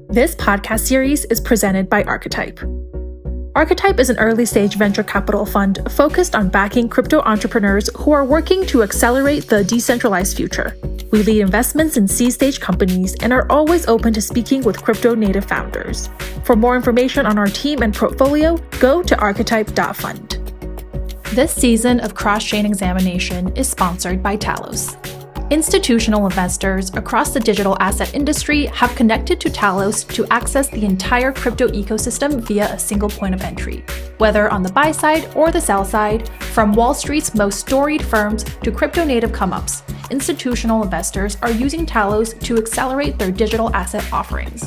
This podcast series is presented by Archetype. Archetype is an early-stage venture capital fund focused on backing crypto entrepreneurs who are working to accelerate the decentralized future. We lead investments in seed-stage companies and are always open to speaking with crypto-native founders. For more information on our team and portfolio, go to archetype.fund. This season of Cross-Chain Examination is sponsored by Talos. Institutional investors across the digital asset industry have connected to Talos to access the entire crypto ecosystem via a single point of entry. Whether on the buy side or the sell side, from Wall Street's most storied firms to crypto-native come-ups, institutional investors are using Talos to accelerate their digital asset offerings.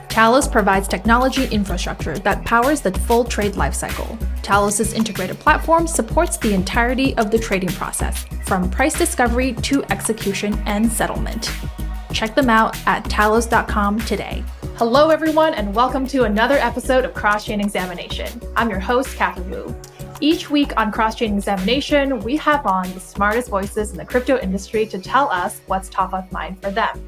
Talos provides technology infrastructure that powers the full trade lifecycle. Talos' integrated platform supports the entirety of the trading process, from price discovery to execution and settlement. Check them out at talos.com today. Hello, everyone, and welcome to another episode of Cross-Chain Examination. I'm your host, Catherine Wu. Each week on Cross-Chain Examination, we have on the smartest voices in the crypto industry to tell us what's top of mind for them.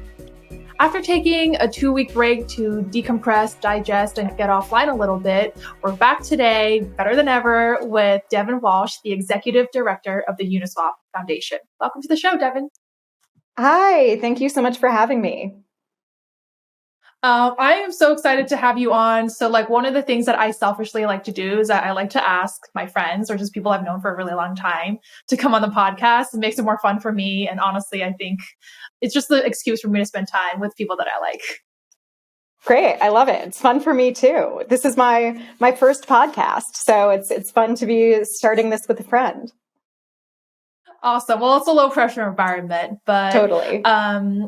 After taking a 2-week break to decompress, digest, and get offline a little bit, we're back today, better than ever, with Devin Walsh, the Executive Director of the Uniswap Foundation. Welcome to the show, Devin. Hi, thank you so much for having me. I am so excited to have you on. So one of the things that I selfishly like to do is that I like to ask my friends or just people I've known for a really long time to come on the podcast. It makes it more fun for me. And honestly, I think it's just the excuse for me to spend time with people that I like. Great. I love it. It's fun for me too. This is my first podcast. So it's fun to be starting this with a friend. Awesome. Well, it's a low pressure environment, but totally.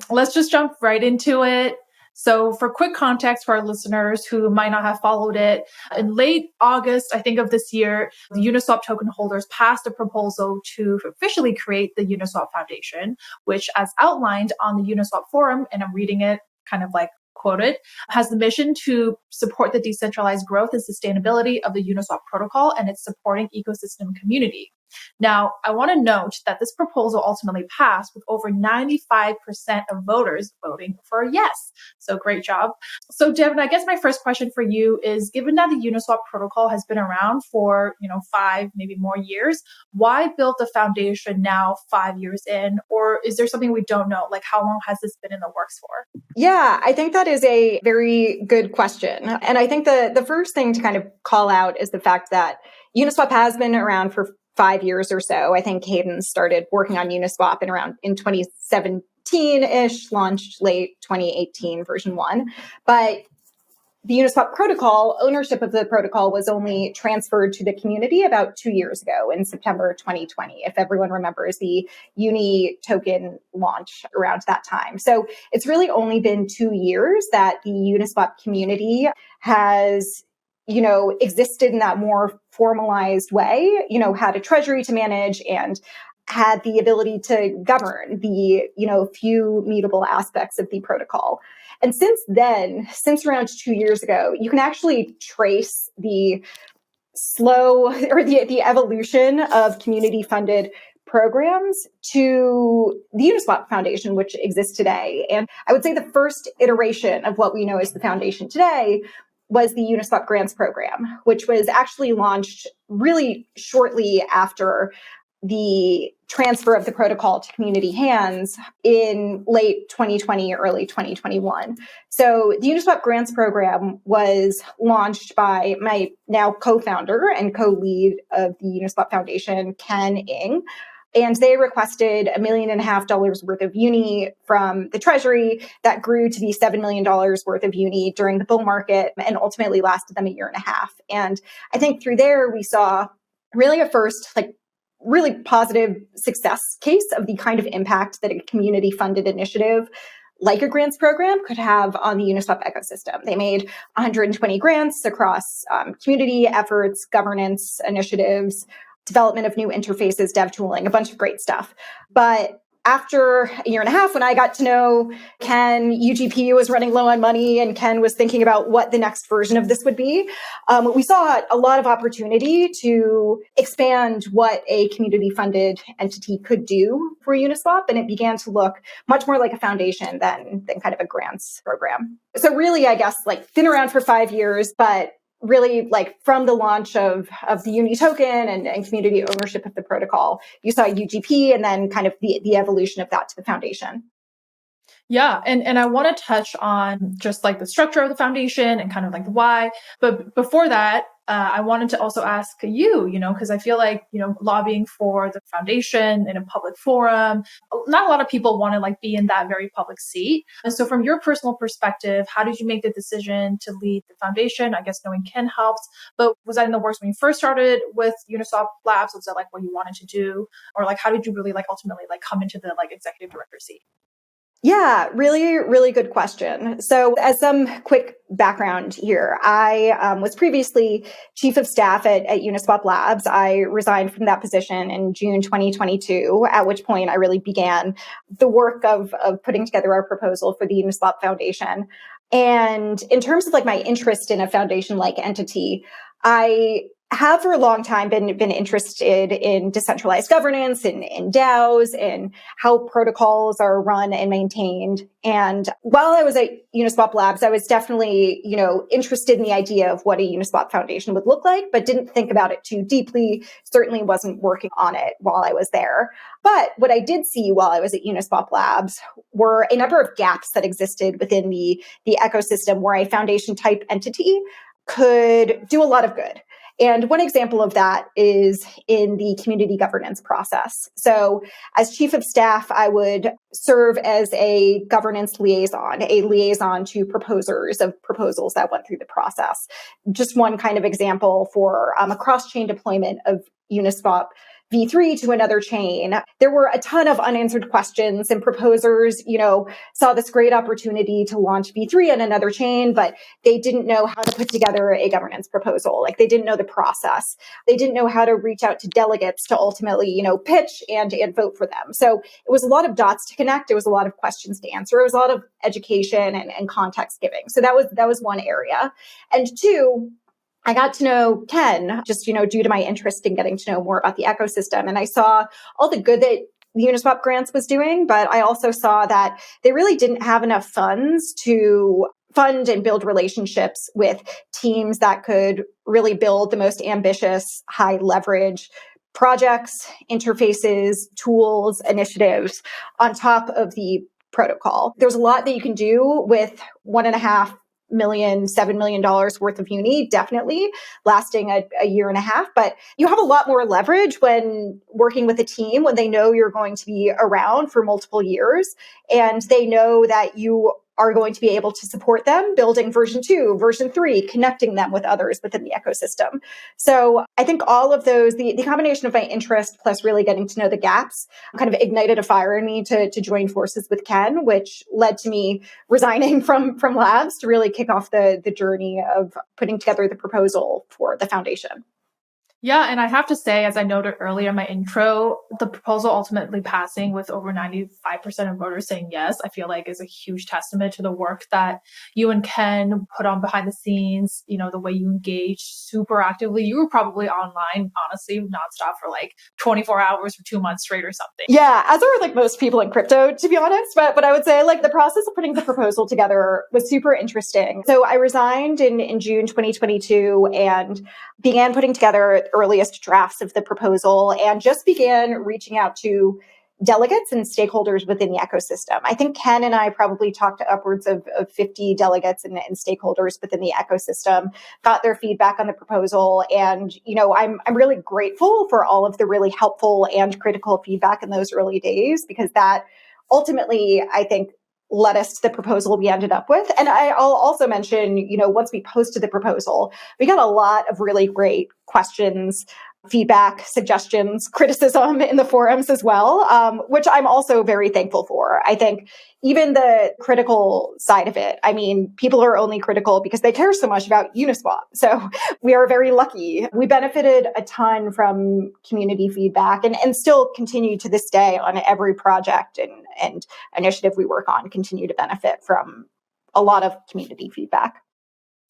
Let's just jump right into it. So for quick context for our listeners who might not have followed it, in late August, I think of this year, the Uniswap token holders passed a proposal to officially create the Uniswap Foundation, which as outlined on the Uniswap forum, and I'm reading it kind of quoted, has the mission to support the decentralized growth and sustainability of the Uniswap Protocol and its supporting ecosystem community. Now, I want to note that this proposal ultimately passed with over 95% of voters voting for yes. So great job. So Devin, I guess my first question for you is, given that the Uniswap Protocol has been around for, 5, maybe more years, why build the foundation now 5 years in? Or is there something we don't know? How long has this been in the works for? Yeah, I think that is a very good question. And I think the first thing to kind of call out is the fact that Uniswap has been around for 5 years or so. I think Hayden started working on Uniswap in 2017-ish, launched late 2018 version 1. But the Uniswap Protocol, ownership of the protocol was only transferred to the community about 2 years ago in September 2020, if everyone remembers the Uni token launch around that time. So it's really only been 2 years that the Uniswap community has existed in that more formalized way, had a treasury to manage and had the ability to govern the, few mutable aspects of the protocol. And since then, since around 2 years ago, you can actually trace the the evolution of community-funded programs to the Uniswap Foundation, which exists today. And I would say the first iteration of what we know as the foundation today was the Uniswap Grants Program, which was actually launched really shortly after the transfer of the protocol to community hands in late 2020, early 2021. So the Uniswap Grants Program was launched by my now co-founder and co-lead of the Uniswap Foundation, Ken Ng. And they requested $1.5 million worth of Uni from the Treasury that grew to be $7 million worth of Uni during the bull market and ultimately lasted them 1.5 years. And I think through there, we saw really a first, really positive success case of the kind of impact that a community funded initiative like a grants program could have on the Uniswap ecosystem. They made 120 grants across community efforts, governance initiatives, development of new interfaces, dev tooling, a bunch of great stuff. But after a year and a half, when I got to know Ken, UGP was running low on money and Ken was thinking about what the next version of this would be. We saw a lot of opportunity to expand what a community funded entity could do for Uniswap. And it began to look much more like a foundation than kind of a grants program. So really, I guess, like been around for 5 years, but really like from the launch of the Uni token and community ownership of the protocol, you saw UGP and then kind of the evolution of that to the foundation. Yeah. And I want to touch on just like the structure of the foundation and kind of like the why. But before that, I wanted to also ask you, because I feel like, lobbying for the foundation in a public forum, not a lot of people want to like be in that very public seat. And so from your personal perspective, how did you make the decision to lead the foundation? I guess knowing Ken helps, but was that in the works when you first started with Uniswap Labs? Was that like what you wanted to do? Or like, how did you really like ultimately like come into the like executive director seat? Yeah, really, really good question. So as some quick background here, I was previously chief of staff at Uniswap Labs. I resigned from that position in June 2022, at which point I really began the work of putting together our proposal for the Uniswap Foundation. And in terms of like my interest in a foundation-like entity, I have for a long time been interested in decentralized governance, in DAOs, and how protocols are run and maintained. And while I was at Uniswap Labs, I was definitely, interested in the idea of what a Uniswap Foundation would look like, but didn't think about it too deeply. Certainly wasn't working on it while I was there. But what I did see while I was at Uniswap Labs were a number of gaps that existed within the ecosystem where a foundation type entity could do a lot of good. And one example of that is in the community governance process. So as chief of staff, I would serve as a governance liaison, to proposers of proposals that went through the process. Just one kind of example for a cross-chain deployment of Uniswap V3 to another chain. There were a ton of unanswered questions, and proposers, saw this great opportunity to launch V3 on another chain, but they didn't know how to put together a governance proposal. Like they didn't know the process. They didn't know how to reach out to delegates to ultimately, pitch and vote for them. So it was a lot of dots to connect. It was a lot of questions to answer. It was a lot of education and context giving. So that was one area. And two, I got to know Ken just, due to my interest in getting to know more about the ecosystem. And I saw all the good that the Uniswap Grants was doing, but I also saw that they really didn't have enough funds to fund and build relationships with teams that could really build the most ambitious, high leverage projects, interfaces, tools, initiatives on top of the protocol. There's a lot that you can do with $1.5 million, $7 million worth of uni, definitely lasting a year and a half. But you have a lot more leverage when working with a team, when they know you're going to be around for multiple years and they know that you are going to be able to support them building version 2, version 3, connecting them with others within the ecosystem. So I think all of those, the combination of my interest plus really getting to know the gaps kind of ignited a fire in me to join forces with Ken, which led to me resigning from Labs to really kick off the journey of putting together the proposal for the foundation. Yeah, and I have to say, as I noted earlier in my intro, the proposal ultimately passing with over 95% of voters saying yes, I feel like is a huge testament to the work that you and Ken put on behind the scenes, the way you engaged super actively. You were probably online, honestly, nonstop for like 24 hours for 2 months straight or something. Yeah, as are like most people in crypto, to be honest. But I would say like the process of putting the proposal together was super interesting. So I resigned in June 2022 and began putting together earliest drafts of the proposal and just began reaching out to delegates and stakeholders within the ecosystem. I think Ken and I probably talked to upwards of 50 delegates and stakeholders within the ecosystem, got their feedback on the proposal. And, I'm really grateful for all of the really helpful and critical feedback in those early days, because that ultimately, I think, led us to the proposal we ended up with. And I'll also mention, once we posted the proposal, we got a lot of really great questions, feedback, suggestions, criticism in the forums as well, which I'm also very thankful for. I think, even the critical side of it. I mean, people are only critical because they care so much about Uniswap. So we are very lucky. We benefited a ton from community feedback and still continue to this day on every project and initiative we work on, continue to benefit from a lot of community feedback.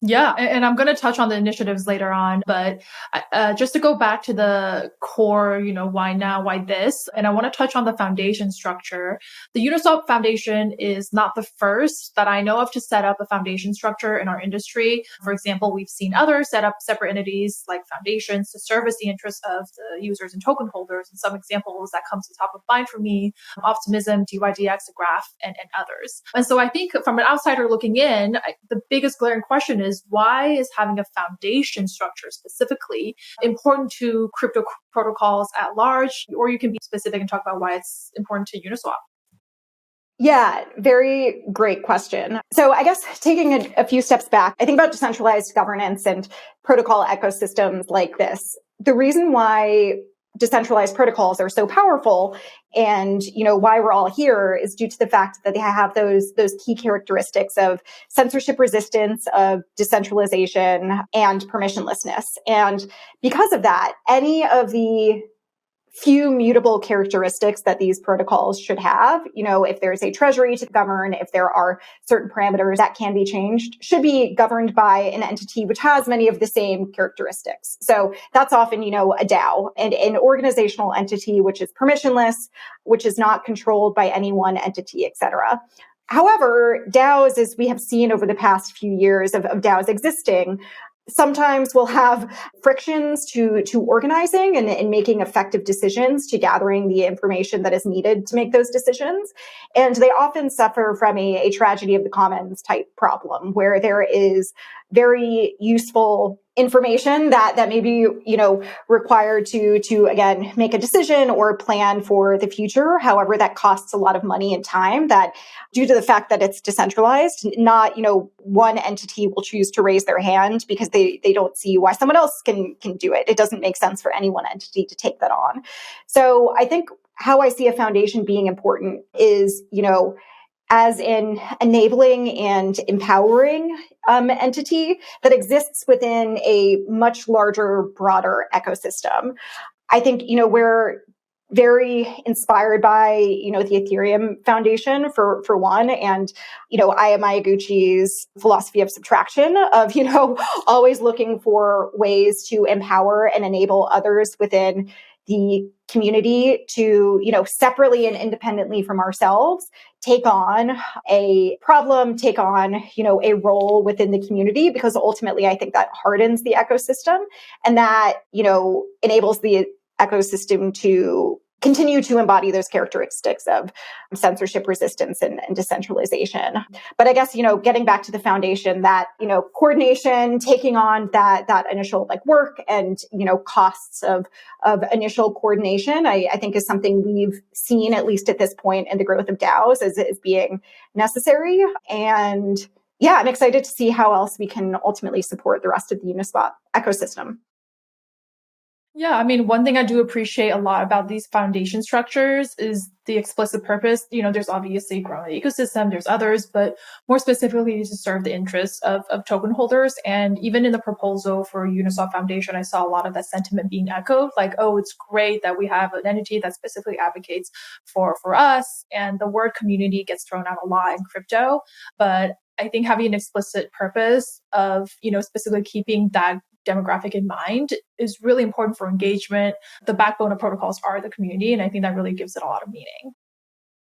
Yeah, and I'm going to touch on the initiatives later on, but just to go back to the core, why now, why this, and I want to touch on the foundation structure. The Uniswap Foundation is not the first that I know of to set up a foundation structure in our industry. For example, we've seen others set up separate entities like foundations to service the interests of the users and token holders. And some examples that comes to top of mind for me, Optimism, DYDX, Graph, and others. And so I think from an outsider looking in, the biggest glaring question is, why is having a foundation structure specifically important to crypto protocols at large? Or you can be specific and talk about why it's important to Uniswap. Yeah, very great question. So I guess taking a few steps back, I think about decentralized governance and protocol ecosystems like this. The reason why decentralized protocols are so powerful and why we're all here is due to the fact that they have those key characteristics of censorship resistance, of decentralization, and permissionlessness. And because of that, any of the few mutable characteristics that these protocols should have, if there's a treasury to govern, if there are certain parameters that can be changed, should be governed by an entity which has many of the same characteristics. So that's often, a DAO, and an organizational entity which is permissionless, which is not controlled by any one entity, et cetera. However, DAOs, as we have seen over the past few years of DAOs existing, sometimes we'll have frictions to organizing and making effective decisions, to gathering the information that is needed to make those decisions. And they often suffer from a tragedy of the commons type problem, where there is very useful information that may be, required to again, make a decision or plan for the future. However, that costs a lot of money and time that, due to the fact that it's decentralized, not, one entity will choose to raise their hand because they don't see why someone else can do it. It doesn't make sense for any one entity to take that on. So I think how I see a foundation being important is, as an enabling and empowering entity that exists within a much larger, broader ecosystem. I think, we're very inspired by, the Ethereum Foundation for one, and, Aya Miyaguchi's philosophy of subtraction of, always looking for ways to empower and enable others within the community to, separately and independently from ourselves, take on a problem, take on, a role within the community, because ultimately I think that hardens the ecosystem and that, enables the ecosystem to continue to embody those characteristics of censorship resistance and decentralization. But I guess, getting back to the foundation, that, coordination, taking on that initial work and, costs of initial coordination, I think is something we've seen, at least at this point in the growth of DAOs, as being necessary. And yeah, I'm excited to see how else we can ultimately support the rest of the Uniswap ecosystem. Yeah, I mean, one thing I do appreciate a lot about these foundation structures is the explicit purpose. There's obviously growing the ecosystem, there's others, but more specifically to serve the interests of token holders. And even in the proposal for Uniswap Foundation, I saw a lot of that sentiment being echoed, like, oh, it's great that we have an entity that specifically advocates for us. And the word community gets thrown out a lot in crypto, but I think having an explicit purpose of, specifically keeping that demographic in mind is really important for engagement. The backbone of protocols are the community, and I think that really gives it a lot of meaning.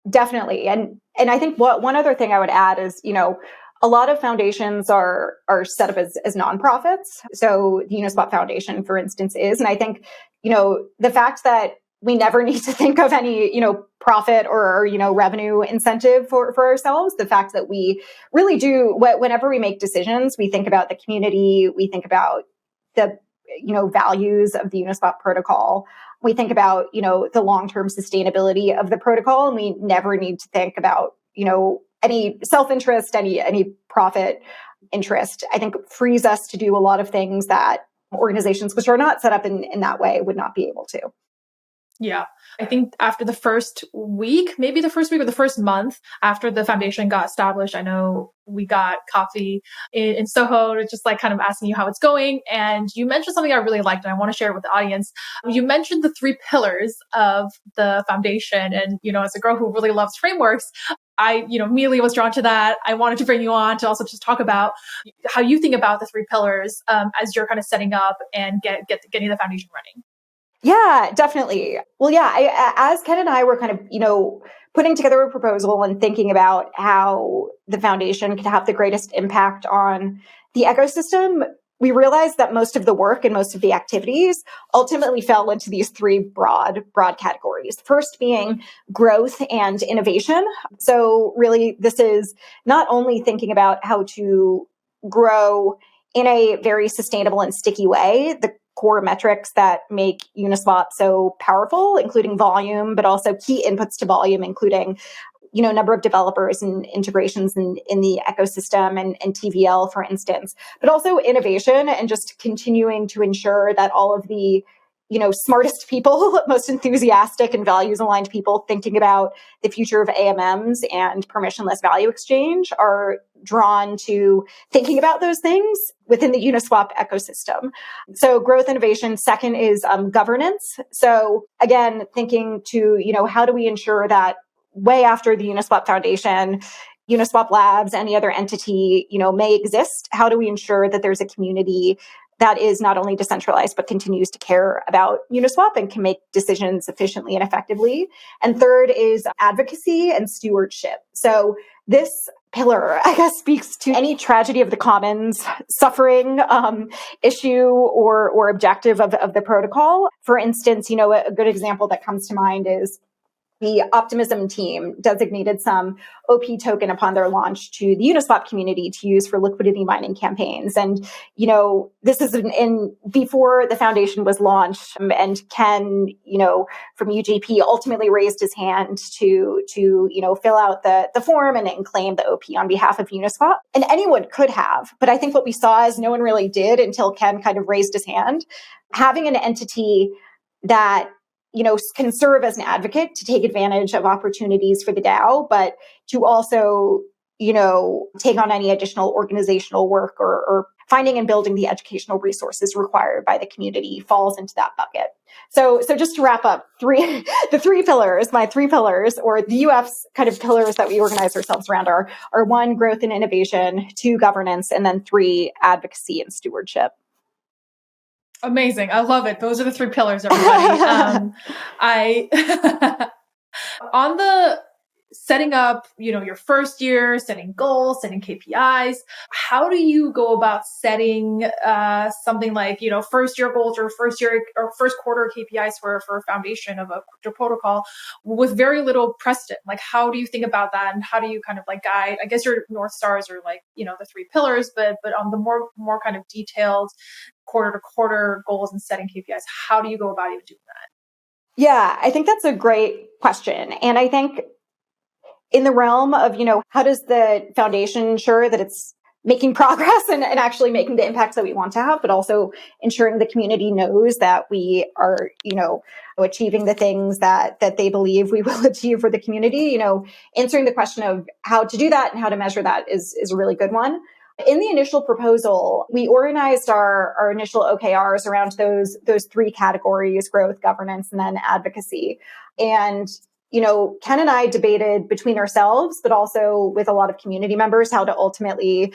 Definitely. And I think one other thing I would add is, a lot of foundations are set up as nonprofits. So the Uniswap Foundation, for instance, is. And I think, the fact that we never need to think of any, profit or, revenue incentive for ourselves. The fact that we really do, whenever we make decisions, we think about the community, we think about the, values of the Uniswap protocol. We think about, the long-term sustainability of the protocol, and we never need to think about, any self-interest, any profit interest. I think it frees us to do a lot of things that organizations which are not set up in that way would not be able to. Yeah. I think after the first week, maybe the first week or the first month after the foundation got established, I know we got coffee in Soho, just like kind of asking you how it's going. And you mentioned something I really liked and I want to share it with the audience. You mentioned the three pillars of the foundation. And, as a girl who really loves frameworks, I, immediately was drawn to that. I wanted to bring you on to also just talk about how you think about the three pillars as you're kind of setting up and getting the foundation running. Yeah, definitely. Well, yeah, as Ken and I were kind of, putting together a proposal and thinking about how the foundation could have the greatest impact on the ecosystem, we realized that most of the work and most of the activities ultimately fell into these three broad categories. First being growth and innovation. So really, this is not only thinking about how to grow in a very sustainable and sticky way, the core metrics that make Uniswap so powerful, including volume, but also key inputs to volume, including number of developers and integrations in the ecosystem and TVL, for instance, but also innovation and just continuing to ensure that all of the smartest people, most enthusiastic and values aligned people thinking about the future of AMMs and permissionless value exchange are drawn to thinking about those things within the Uniswap ecosystem. So growth innovation. Second is governance. So again, thinking to, how do we ensure that way after the Uniswap Foundation, Uniswap Labs, any other entity, may exist? How do we ensure that there's a community that is not only decentralized, but continues to care about Uniswap and can make decisions efficiently and effectively? And third is advocacy and stewardship. So this pillar, I guess, speaks to any tragedy of the commons, suffering issue or objective of the protocol. For instance, a good example that comes to mind is the Optimism team designated some OP token upon their launch to the Uniswap community to use for liquidity mining campaigns. And, this is in before the foundation was launched, and Ken, from UGP ultimately raised his hand to fill out the form and claim the OP on behalf of Uniswap. And anyone could have, but I think what we saw is no one really did until Ken kind of raised his hand. Having an entity that can serve as an advocate to take advantage of opportunities for the DAO, but to also, take on any additional organizational work or finding and building the educational resources required by the community falls into that bucket. So just to wrap up, my three pillars, or the UF's kind of pillars that we organize ourselves around are one, growth and innovation, two, governance, and then three, advocacy and stewardship. Amazing. I love it. Those are the three pillars, everybody. On the setting up, your first year, setting goals, setting KPIs, how do you go about setting something like, first year goals or first quarter KPIs for a foundation of a crypto protocol with very little precedent? Like, how do you think about that? And how do you kind of like guide, I guess your North Stars are like, the three pillars, but on the more kind of detailed quarter to quarter goals and setting KPIs, how do you go about even doing that? Yeah, I think that's a great question. And I think in the realm of, how does the foundation ensure that it's making progress and actually making the impacts that we want to have, but also ensuring the community knows that we are, achieving the things that they believe we will achieve for the community, answering the question of how to do that and how to measure that is a really good one. In the initial proposal, we organized our initial OKRs around those three categories: growth, governance, and then advocacy. And Ken and I debated between ourselves, but also with a lot of community members, how to ultimately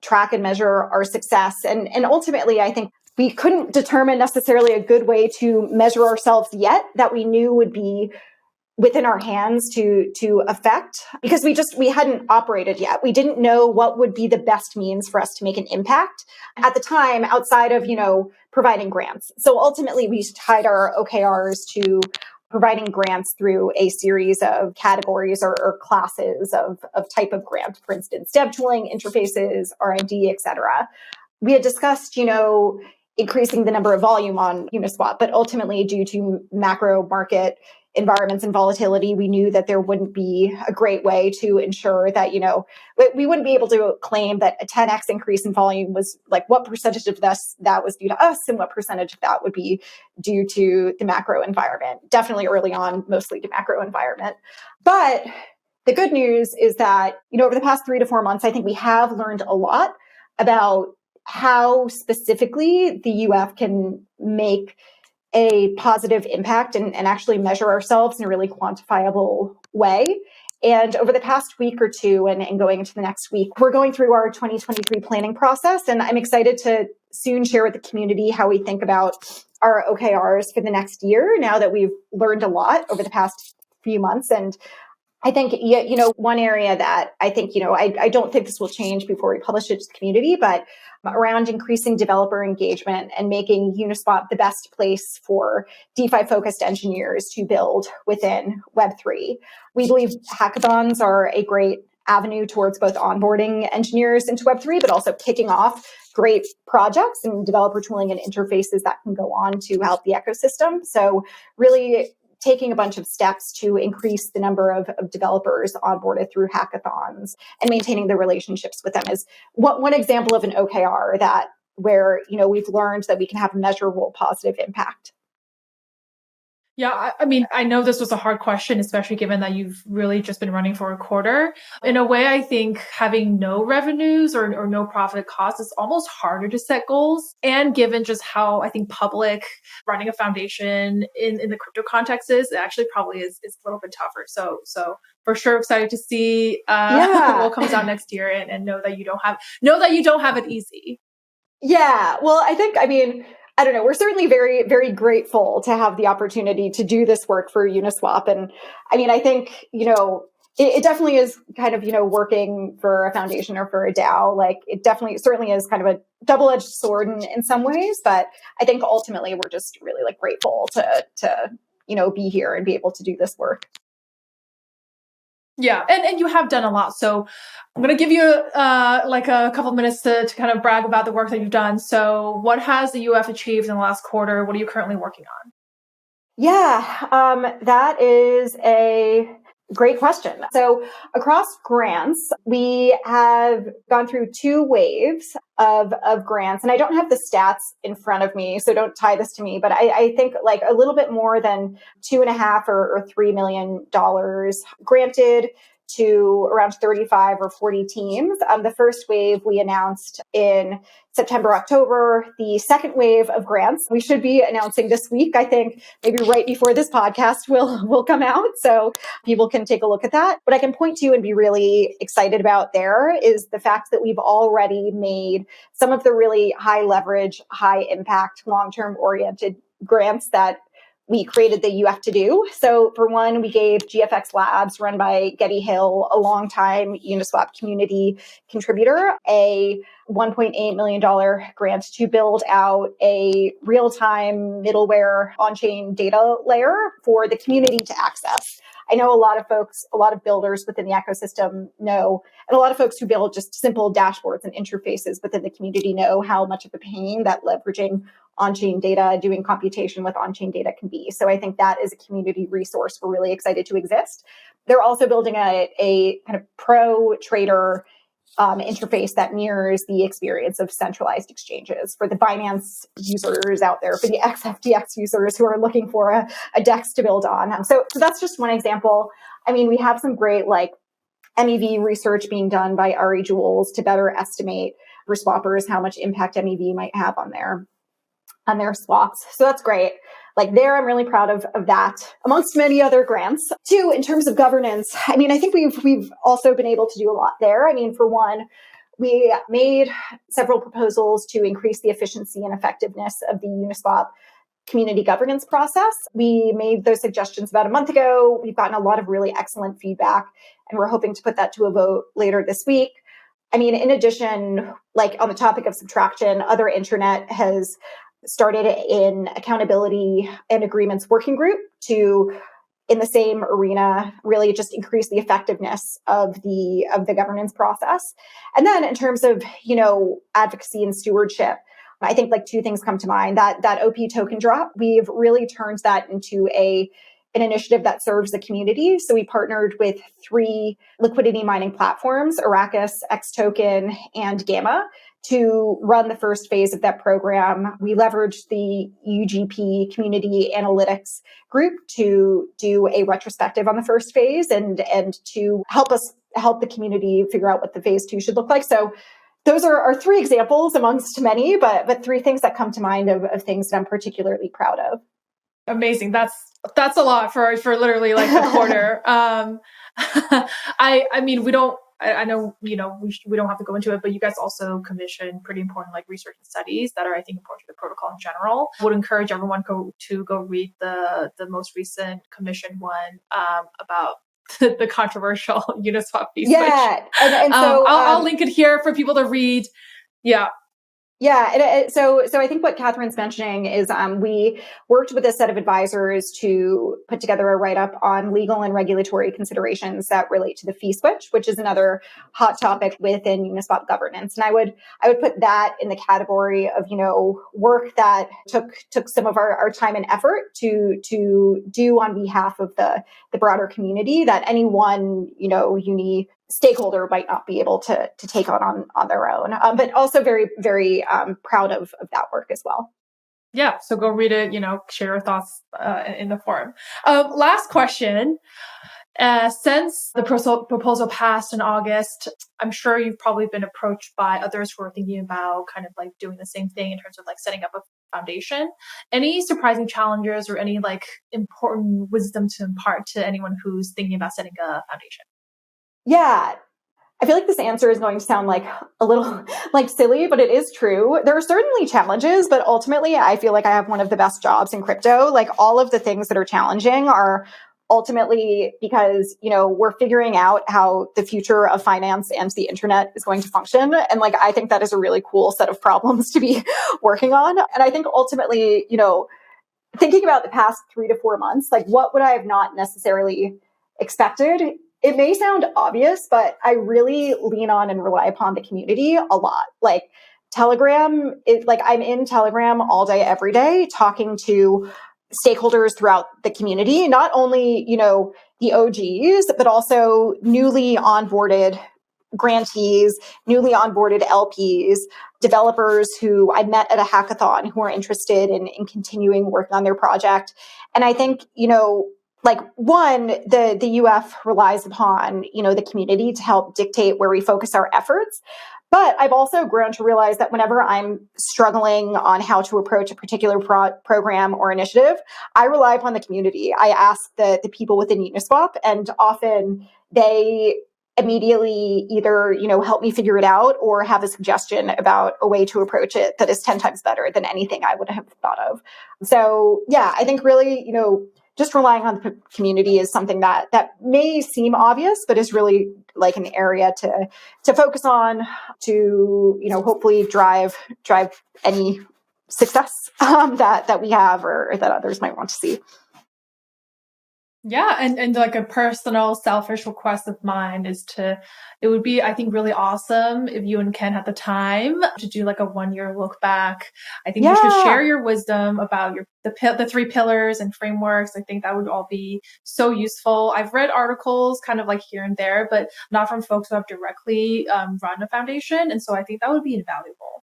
track and measure our success. And ultimately, I think we couldn't determine necessarily a good way to measure ourselves yet that we knew would be within our hands to affect, because we hadn't operated yet. We didn't know what would be the best means for us to make an impact at the time outside of, providing grants. So ultimately we tied our OKRs to providing grants through a series of categories or classes of type of grant, for instance, dev tooling, interfaces, R&D, et cetera. We had discussed, increasing the number of volume on Uniswap, but ultimately due to macro market environments and volatility, we knew that there wouldn't be a great way to ensure that, we wouldn't be able to claim that a 10x increase in volume was like what percentage of this that was due to us and what percentage of that would be due to the macro environment. Definitely early on, mostly the macro environment. But the good news is that, over the past 3 to 4 months, I think we have learned a lot about how specifically the UF can make a positive impact and actually measure ourselves in a really quantifiable way. And over the past week or two and going into the next week, we're going through our 2023 planning process. And I'm excited to soon share with the community how we think about our OKRs for the next year now that we've learned a lot over the past few months. And I think, one area that I think, I don't think this will change before we publish it to the community, but around increasing developer engagement and making Uniswap the best place for DeFi-focused engineers to build within Web3. We believe hackathons are a great avenue towards both onboarding engineers into Web3, but also kicking off great projects and developer tooling and interfaces that can go on to help the ecosystem. So really taking a bunch of steps to increase the number of developers onboarded through hackathons and maintaining the relationships with them is one example of an OKR where we've learned that we can have a measurable positive impact. Yeah, I mean, I know this was a hard question, especially given that you've really just been running for a quarter. In a way, I think having no revenues or no profit costs is almost harder to set goals. And given just how I think public running a foundation in the crypto context is, it actually probably is a little bit tougher. So for sure, excited to see what comes out next year and know that you don't have it easy. Yeah, well, I don't know. We're certainly very, very grateful to have the opportunity to do this work for Uniswap. And I think, it definitely is kind of, working for a foundation or for a DAO. Like it certainly is kind of a double-edged sword in some ways. But I think ultimately we're just really grateful to be here and be able to do this work. Yeah, and you have done a lot. So I'm going to give you a couple minutes to kind of brag about the work that you've done. So what has the UF achieved in the last quarter? What are you currently working on? Yeah, that is a great question. So across grants, we have gone through 2 waves of grants, and I don't have the stats in front of me, so don't tie this to me, but I think a little bit more than $2.5 or $3 million granted to around 35 or 40 teams. The first wave we announced in September, October. The second wave of grants we should be announcing this week. I think maybe right before this podcast will come out, so people can take a look at that. What I can point to and be really excited about there is the fact that we've already made some of the really high leverage, high impact, long-term oriented grants that we created the UF to do. So for one, we gave GFX Labs, run by Getty Hill, a longtime Uniswap community contributor, a $1.8 million grant to build out a real-time middleware on-chain data layer for the community to access. I know a lot of builders within the ecosystem know, and a lot of folks who build just simple dashboards and interfaces within the community know how much of a pain that leveraging on-chain data, doing computation with on-chain data can be. So I think that is a community resource we're really excited to exist. They're also building a kind of pro trader interface that mirrors the experience of centralized exchanges for the Binance users out there, for the XFTX users who are looking for a DEX to build on. So that's just one example. We have some great MEV research being done by Ari Jules to better estimate for swappers how much impact MEV might have on their swaps. So that's great. There, I'm really proud of that, amongst many other grants. 2, in terms of governance, I think we've also been able to do a lot there. For one, we made several proposals to increase the efficiency and effectiveness of the Uniswap community governance process. We made those suggestions about a month ago. We've gotten a lot of really excellent feedback, and we're hoping to put that to a vote later this week. In addition, on the topic of subtraction, Other Internet has started an accountability and agreements working group to, in the same arena, really just increase the effectiveness of the governance process. And then in terms of, advocacy and stewardship, I think 2 things come to mind. That OP token drop, we've really turned that into a an initiative that serves the community. So we partnered with 3 liquidity mining platforms, Arrakis, Xtoken, and Gamma, to run the first phase of that program. We leveraged the UGP community analytics group to do a retrospective on the first phase and to help the community figure out what the phase 2 should look like. So those are 3 examples amongst many, but 3 things that come to mind of things that I'm particularly proud of. Amazing. That's a lot for literally like a quarter. I mean, I know, we don't have to go into it, but you guys also commission pretty important like research and studies that are, I think, important to the protocol in general. Would encourage everyone to go read the most recent commissioned one about the controversial Uniswap fee switch. Yeah, and so I'll link it here for people to read. Yeah. Yeah. So I think what Catherine's mentioning is we worked with a set of advisors to put together a write-up on legal and regulatory considerations that relate to the fee switch, which is another hot topic within Uniswap governance. And I would put that in the category of, work that took some of our time and effort to do on behalf of the broader community that any one, uni stakeholder might not be able to take on their own, but also very, very proud of that work as well. Yeah, so go read it, share your thoughts in the forum. Last question. Since the proposal passed in August, I'm sure you've probably been approached by others who are thinking about kind of like doing the same thing in terms of like setting up a foundation. Any surprising challenges or any like important wisdom to impart to anyone who's thinking about setting a foundation? Yeah, I feel like this answer is going to sound like a little like silly, but it is true. There are certainly challenges, but ultimately I feel like I have one of the best jobs in crypto. Like all of the things that are challenging are ultimately because, we're figuring out how the future of finance and the internet is going to function. And like, I think that is a really cool set of problems to be working on. And I think ultimately, thinking about the past 3 to 4 months, like what would I have not necessarily expected? It may sound obvious, but I really lean on and rely upon the community a lot. Like Telegram, I'm in Telegram all day, every day, talking to stakeholders throughout the community, not only, the OGs, but also newly onboarded grantees, newly onboarded LPs, developers who I met at a hackathon who are interested in continuing working on their project. And I think, one, the UF relies upon, the community to help dictate where we focus our efforts. But I've also grown to realize that whenever I'm struggling on how to approach a particular program or initiative, I rely upon the community. I ask the people within Uniswap, and often they immediately either, help me figure it out or have a suggestion about a way to approach it that is 10 times better than anything I would have thought of. So yeah, I think really, just relying on the community is something that may seem obvious, but is really like an area to focus on to, hopefully drive any success that we have or that others might want to see. Yeah, and like a personal selfish request of mine is it would be, I think, really awesome if you and Ken had the time to do like a 1-year look back. I think you should share your wisdom about the 3 pillars and frameworks. I think that would all be so useful. I've read articles kind of like here and there, but not from folks who have directly run a foundation. And so I think that would be invaluable.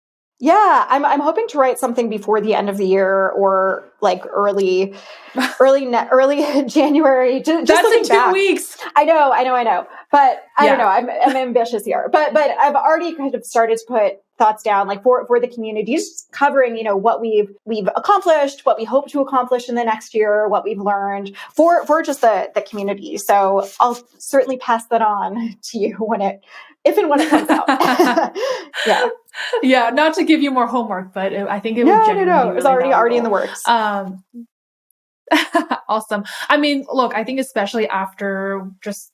Yeah, I'm hoping to write something before the end of the year or like early January. Just that's in 2 back. weeks. I know. But I don't know. I'm ambitious here. But I've already kind of started to put thoughts down, like for the community, just covering, what we've accomplished, what we hope to accomplish in the next year, what we've learned for just the community. So I'll certainly pass that on to you if and when it comes out. Yeah. Yeah, not to give you more homework, but I think it would genuinely No. be It was really already in the works. Awesome. I mean, look, I think especially after just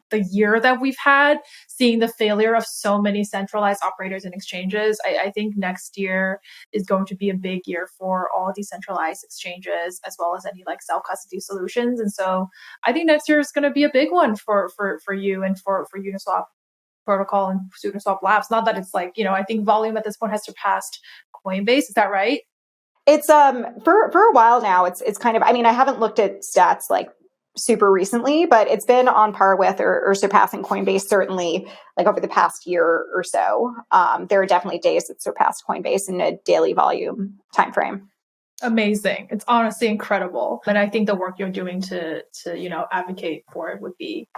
the year that we've had, seeing the failure of so many centralized operators and exchanges, I think next year is going to be a big year for all decentralized exchanges, as well as any like self-custody solutions. And so I think next year is going to be a big one for you and for Uniswap Protocol and Uniswap Labs. Not that it's like, I think volume at this point has surpassed Coinbase. Is that right? It's for a while now. It's kind of, I mean, I haven't looked at stats like super recently, but it's been on par with or surpassing Coinbase certainly like over the past year or so. There are definitely days that surpassed Coinbase in a daily volume timeframe. Amazing. It's honestly incredible. And I think the work you're doing to advocate for it would be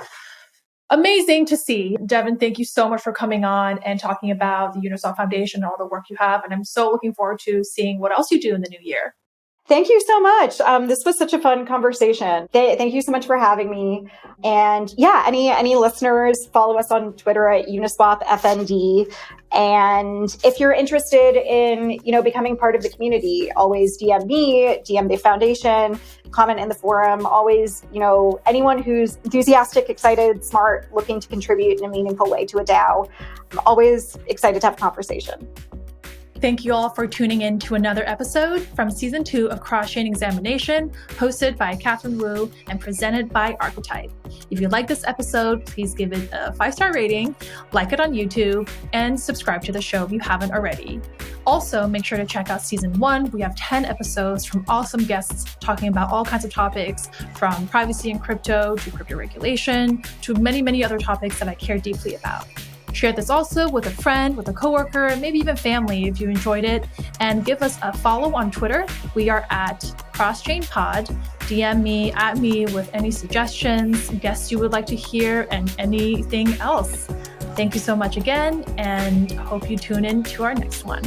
amazing to see. Devin, thank you so much for coming on and talking about the Uniswap Foundation and all the work you have. And I'm so looking forward to seeing what else you do in the new year. Thank you so much. This was such a fun conversation. Thank you so much for having me. And yeah, any listeners, follow us on Twitter at Uniswap FND. And if you're interested in, becoming part of the community, always DM me, DM the foundation, comment in the forum. Always, anyone who's enthusiastic, excited, smart, looking to contribute in a meaningful way to a DAO. I'm always excited to have a conversation. Thank you all for tuning in to another episode from Season 2 of Cross-Chain Examination, hosted by Catherine Wu and presented by Archetype. If you like this episode, please give it a 5-star rating, like it on YouTube, and subscribe to the show if you haven't already. Also, make sure to check out Season 1. We have 10 episodes from awesome guests talking about all kinds of topics, from privacy in crypto to crypto regulation to many, many other topics that I care deeply about. Share this also with a friend, with a coworker, maybe even family if you enjoyed it, and give us a follow on Twitter. We are at CrosschainPod. DM me, at me with any suggestions, guests you would like to hear, and anything else. Thank you so much again, and hope you tune in to our next one.